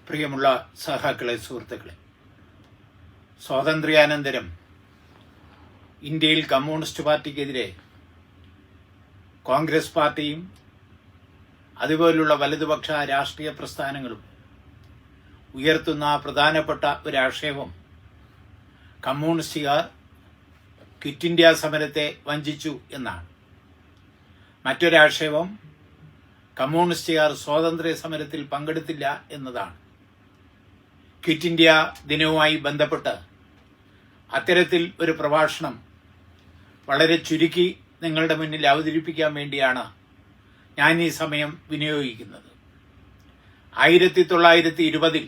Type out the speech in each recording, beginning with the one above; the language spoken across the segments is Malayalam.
പ്രിയമുള്ള സഹാക്കളെ, സുഹൃത്തുക്കളെ, സ്വാതന്ത്ര്യാനന്തരം ഇന്ത്യയിൽ കമ്മ്യൂണിസ്റ്റ് പാർട്ടിക്കെതിരെ കോൺഗ്രസ് പാർട്ടിയും അതുപോലുള്ള വലതുപക്ഷ രാഷ്ട്രീയ പ്രസ്ഥാനങ്ങളും ഉയർത്തുന്ന പ്രധാനപ്പെട്ട ഒരാക്ഷേപം കമ്മ്യൂണിസ്റ്റുകാർ ക്വിറ്റ് ഇന്ത്യ സമരത്തെ വഞ്ചിച്ചു എന്നാണ്. മറ്റൊരാക്ഷേപം കമ്മ്യൂണിസ്റ്റുകാർ സ്വാതന്ത്ര്യ സമരത്തിൽ പങ്കെടുത്തില്ല എന്നതാണ്. ക്വിറ്റ് ഇന്ത്യ ദിനവുമായി ബന്ധപ്പെട്ട് അത്തരത്തിൽ ഒരു പ്രഭാഷണം വളരെ ചുരുക്കി നിങ്ങളുടെ മുന്നിൽ അവതരിപ്പിക്കാൻ വേണ്ടിയാണ് ഞാൻ ഈ സമയം വിനിയോഗിക്കുന്നത്. 1920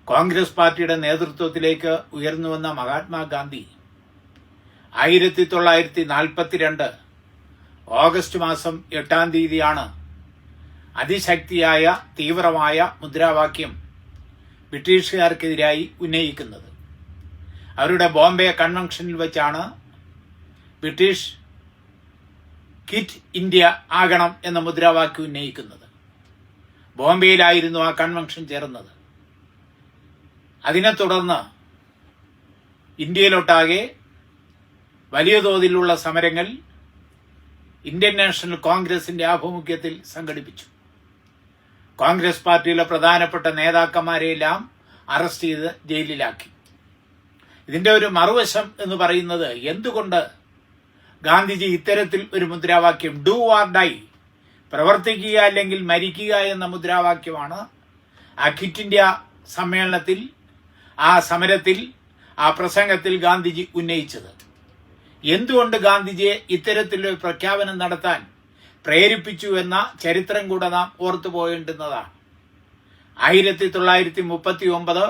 കോൺഗ്രസ് പാർട്ടിയുടെ നേതൃത്വത്തിലേക്ക് ഉയർന്നുവന്ന മഹാത്മാഗാന്ധി 1942 ഓഗസ്റ്റ് മാസം 8-ാം തീയതിയാണ് അതിശക്തിയായ തീവ്രമായ മുദ്രാവാക്യം ബ്രിട്ടീഷുകാർക്കെതിരായി ഉന്നയിക്കുന്നത്. അവരുടെ ബോംബെ കൺവെൻഷനിൽ വെച്ചാണ് ബ്രിട്ടീഷ് ക്വിറ്റ് ഇന്ത്യ ആകണം എന്ന മുദ്രാവാക്യം ഉന്നയിക്കുന്നത്. ബോംബെയിലായിരുന്നു ആ കൺവെൻഷൻ ചേർന്നത്. അതിനെ തുടർന്ന് ഇന്ത്യയിലൊട്ടാകെ വലിയ തോതിലുള്ള സമരങ്ങൾ ഇന്ത്യൻ നാഷണൽ കോൺഗ്രസിന്റെ ആഭിമുഖ്യത്തിൽ സംഘടിപ്പിച്ചു. കോൺഗ്രസ് പാർട്ടിയിലെ പ്രധാനപ്പെട്ട നേതാക്കന്മാരെയെല്ലാം അറസ്റ്റ് ചെയ്ത് ജയിലിലാക്കി. ഇതിന്റെ ഒരു മറുവശം എന്ന് പറയുന്നത്, എന്തുകൊണ്ട് ഗാന്ധിജി ഇത്തരത്തിൽ ഒരു മുദ്രാവാക്യം ഡു ഓർ ഡൈ, പ്രവർത്തിക്കുക അല്ലെങ്കിൽ മരിക്കുക എന്ന മുദ്രാവാക്യമാണ് ആ ക്വിറ്റ് ഇന്ത്യ സമ്മേളനത്തിൽ, ആ സമരത്തിൽ, ആ പ്രസംഗത്തിൽ ഗാന്ധിജി ഉന്നയിച്ചത്? എന്തുകൊണ്ട് ഗാന്ധിജിയെ ഇത്തരത്തിലൊരു പ്രഖ്യാപനം നടത്താൻ പ്രേരിപ്പിച്ചു എന്ന ചരിത്രം കൂടെ നാം ഓർത്തു പോകേണ്ടുന്നതാണ്. 1939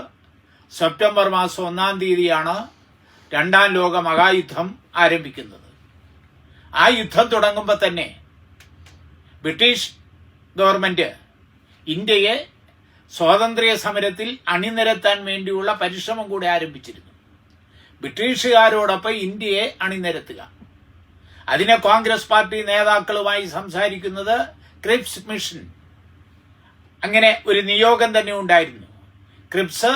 സെപ്റ്റംബർ മാസം 1-ാം തീയതിയാണ് രണ്ടാം ലോക മഹായുദ്ധം ആരംഭിക്കുന്നത്. ആ യുദ്ധം തുടങ്ങുമ്പോൾ തന്നെ ബ്രിട്ടീഷ് ഗവൺമെന്റ് ഇന്ത്യയെ സ്വാതന്ത്ര്യ സമരത്തിൽ അണിനിരത്താൻ വേണ്ടിയുള്ള പരിശ്രമം കൂടെ ആരംഭിച്ചിരുന്നു. ബ്രിട്ടീഷുകാരോടൊപ്പം ഇന്ത്യയെ അണിനിരത്തുക. അതിനെ കോൺഗ്രസ് പാർട്ടി നേതാക്കളുമായി സംസാരിക്കുന്നത് ക്രിപ്സ് മിഷൻ, അങ്ങനെ ഒരു നിയോഗം തന്നെ ഉണ്ടായിരുന്നു. ക്രിപ്സ്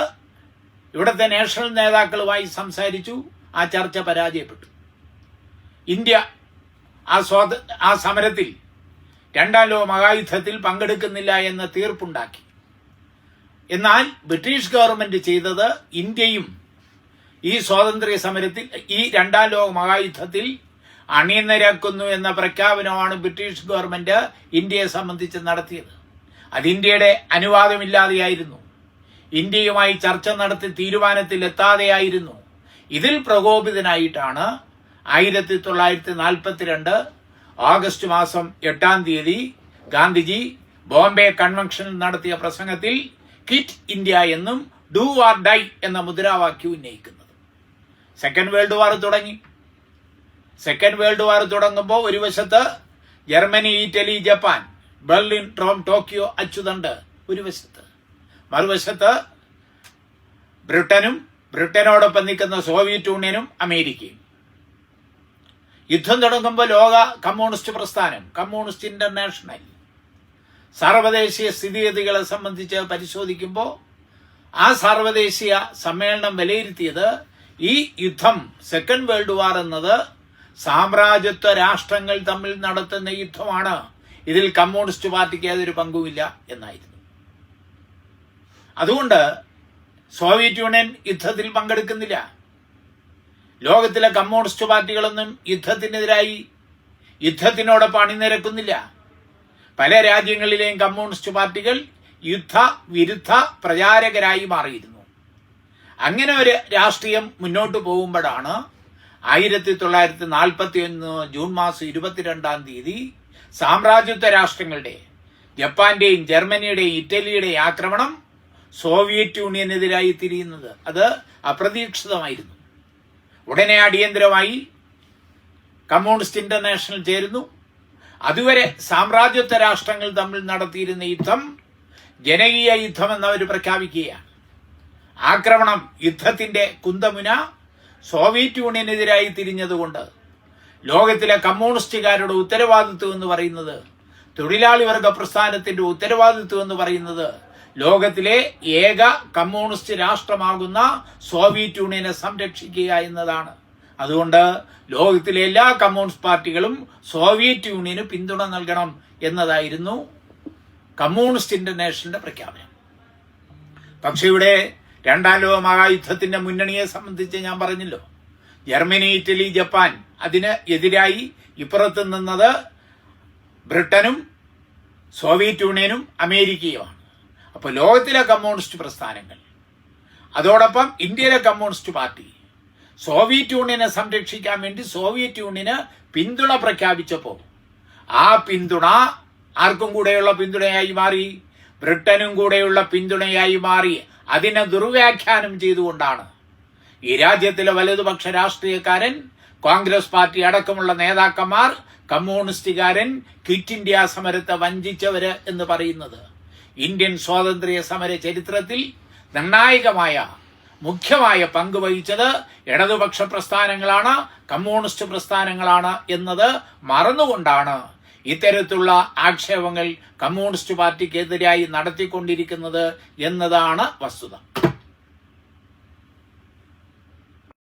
ഇവിടുത്തെ നാഷണൽ നേതാക്കളുമായി സംസാരിച്ചു. ആ ചർച്ച പരാജയപ്പെട്ടു. ഇന്ത്യ ആ സമരത്തിൽ രണ്ടാം ലോക മഹായുദ്ധത്തിൽ പങ്കെടുക്കുന്നില്ല എന്ന തീർപ്പുണ്ടാക്കി. എന്നാൽ ബ്രിട്ടീഷ് ഗവൺമെന്റ് ചെയ്തത്, ഇന്ത്യയും ഈ സ്വാതന്ത്ര്യ സമരത്തിൽ, ഈ രണ്ടാം ലോക മഹായുദ്ധത്തിൽ അണിനിരക്കുന്നു എന്ന പ്രഖ്യാപനമാണ് ബ്രിട്ടീഷ് ഗവൺമെന്റ് ഇന്ത്യയെ സംബന്ധിച്ച് നടത്തിയത്. അത് ഇന്ത്യയുടെ അനുവാദമില്ലാതെയായിരുന്നു. ഇന്ത്യയുമായി ചർച്ച നടത്തി തീരുമാനത്തിൽ എത്താതെയായിരുന്നു. ഇതിൽ പ്രകോപിതനായിട്ടാണ് 1942 ഓഗസ്റ്റ് മാസം 8-ാം തീയതി ഗാന്ധിജി ബോംബെ കൺവെൻഷനിൽ നടത്തിയ പ്രസംഗത്തിൽ ക്വിറ്റ് ഇന്ത്യ എന്നും ഡു ഓർ ഡൈ എന്ന മുദ്രാവാക്യം ഉന്നയിക്കുന്നത്. സെക്കൻഡ് വേൾഡ് വാർ തുടങ്ങി. സെക്കൻഡ് വേൾഡ് വാർ തുടങ്ങുമ്പോൾ ഒരു വശത്ത് Germany, Italy, Japan, Berlin, Rome, Tokyo, അച്ചുതണ്ട് ഒരു വശത്ത്, മറുവശത്ത് ബ്രിട്ടനും ബ്രിട്ടനോടൊപ്പം നിൽക്കുന്ന സോവിയറ്റ് യൂണിയനും അമേരിക്കയും. യുദ്ധം തുടങ്ങുമ്പോൾ ലോക കമ്മ്യൂണിസ്റ്റ് പ്രസ്ഥാനം, കമ്മ്യൂണിസ്റ്റ് ഇന്റർനാഷണൽ, സാർവദേശീയ സ്ഥിതിഗതികളെ സംബന്ധിച്ച് പരിശോധിക്കുമ്പോൾ ആ സാർവദേശീയ സമ്മേളനം വിലയിരുത്തിയത്, ഈ യുദ്ധം, സെക്കൻഡ് വേൾഡ് വാർ എന്നത് സാമ്രാജ്യത്വ രാഷ്ട്രങ്ങൾ തമ്മിൽ നടത്തുന്ന യുദ്ധമാണ്, ഇതിൽ കമ്മ്യൂണിസ്റ്റ് പാർട്ടിക്ക് യാതൊരു പങ്കുമില്ല എന്നായിരുന്നു. അതുകൊണ്ട് സോവിയറ്റ് യൂണിയൻ യുദ്ധത്തിൽ പങ്കെടുക്കുന്നില്ല. ലോകത്തിലെ കമ്മ്യൂണിസ്റ്റ് പാർട്ടികളൊന്നും യുദ്ധത്തിനെതിരായി യുദ്ധത്തിനോടൊപ്പം അണിനിരക്കുന്നില്ല. പല രാജ്യങ്ങളിലെയും കമ്മ്യൂണിസ്റ്റ് പാർട്ടികൾ യുദ്ധവിരുദ്ധ പ്രചാരകരായി മാറിയിരുന്നു. അങ്ങനെ ഒരു രാഷ്ട്രീയം മുന്നോട്ട് പോകുമ്പോഴാണ് 1941 ജൂൺ മാസം 22-ാം തീയതി സാമ്രാജ്യത്വ രാഷ്ട്രങ്ങളുടെ, ജപ്പാന്റെയും ജർമ്മനിയുടെയും ഇറ്റലിയുടെയും ആക്രമണം സോവിയറ്റ് യൂണിയനെതിരായി തിരിയുന്നത്. അത് അപ്രതീക്ഷിതമായിരുന്നു. ഉടനെ അടിയന്തരമായി കമ്മ്യൂണിസ്റ്റ് ഇന്റർനാഷണൽ ചേരുന്നു. അതുവരെ സാമ്രാജ്യത്വ രാഷ്ട്രങ്ങൾ തമ്മിൽ നടത്തിയിരുന്ന യുദ്ധം ജനകീയ യുദ്ധം എന്നവർ പ്രഖ്യാപിക്കുകയാണ്. ആക്രമണം, യുദ്ധത്തിന്റെ കുന്തമുന സോവിയറ്റ് യൂണിയനെതിരായി തിരിഞ്ഞതുകൊണ്ട് ലോകത്തിലെ കമ്മ്യൂണിസ്റ്റുകാരുടെ ഉത്തരവാദിത്വം എന്ന് പറയുന്നത്, തൊഴിലാളി വർഗ പ്രസ്ഥാനത്തിന്റെ ഉത്തരവാദിത്വം എന്ന് പറയുന്നത് ലോകത്തിലെ ഏക കമ്മ്യൂണിസ്റ്റ് രാഷ്ട്രമാകുന്ന സോവിയറ്റ് യൂണിയനെ സംരക്ഷിക്കുക എന്നതാണ്. അതുകൊണ്ട് ലോകത്തിലെ എല്ലാ കമ്മ്യൂണിസ്റ്റ് പാർട്ടികളും സോവിയറ്റ് യൂണിയന് പിന്തുണ നൽകണം എന്നതായിരുന്നു കമ്മ്യൂണിസ്റ്റ് ഇന്റർനാഷണലിന്റെ പ്രഖ്യാപനം. പക്ഷെ ഇവിടെ രണ്ടാം ലോക മഹായുദ്ധത്തിന്റെ മുന്നണിയെ സംബന്ധിച്ച് ഞാൻ പറഞ്ഞല്ലോ, ജർമ്മനി, ഇറ്റലി, ജപ്പാൻ അതിന് എതിരായി ഇപ്പുറത്ത് നിന്നത് ബ്രിട്ടനും സോവിയറ്റ് യൂണിയനും അമേരിക്കയുമാണ്. അപ്പോൾ ലോകത്തിലെ കമ്മ്യൂണിസ്റ്റ് പ്രസ്ഥാനങ്ങൾ, അതോടൊപ്പം ഇന്ത്യയിലെ കമ്മ്യൂണിസ്റ്റ് പാർട്ടി സോവിയറ്റ് യൂണിയനെ സംരക്ഷിക്കാൻ വേണ്ടി സോവിയറ്റ് യൂണിയന് പിന്തുണ പ്രഖ്യാപിച്ചപ്പോൾ ആ പിന്തുണ ആർക്കും കൂടെയുള്ള പിന്തുണയായി മാറി, ബ്രിട്ടനും കൂടെയുള്ള പിന്തുണയായി മാറി. അതിനെ ദുർവ്യാഖ്യാനം ചെയ്തുകൊണ്ടാണ് ഈ രാജ്യത്തിലെ വലതുപക്ഷ രാഷ്ട്രീയക്കാരൻ, കോൺഗ്രസ് പാർട്ടി അടക്കമുള്ള നേതാക്കന്മാർ, കമ്മ്യൂണിസ്റ്റുകാരൻ ക്വിറ്റ് ഇന്ത്യ സമരത്തെ വഞ്ചിച്ചവര് എന്ന് പറയുന്നത്. ഇന്ത്യൻ സ്വാതന്ത്ര്യ സമര ചരിത്രത്തിൽ നിർണായകമായ മുഖ്യമായ പങ്ക് വഹിച്ചത് ഇടതുപക്ഷ പ്രസ്ഥാനങ്ങളാണ്, കമ്മ്യൂണിസ്റ്റ് പ്രസ്ഥാനങ്ങളാണ് എന്നത് മറന്നുകൊണ്ടാണ് ഇത്തരത്തിലുള്ള ആക്ഷേപങ്ങൾ കമ്മ്യൂണിസ്റ്റ് പാർട്ടിക്കെതിരായി നടത്തിക്കൊണ്ടിരിക്കുന്നത് എന്നതാണ് വസ്തുത.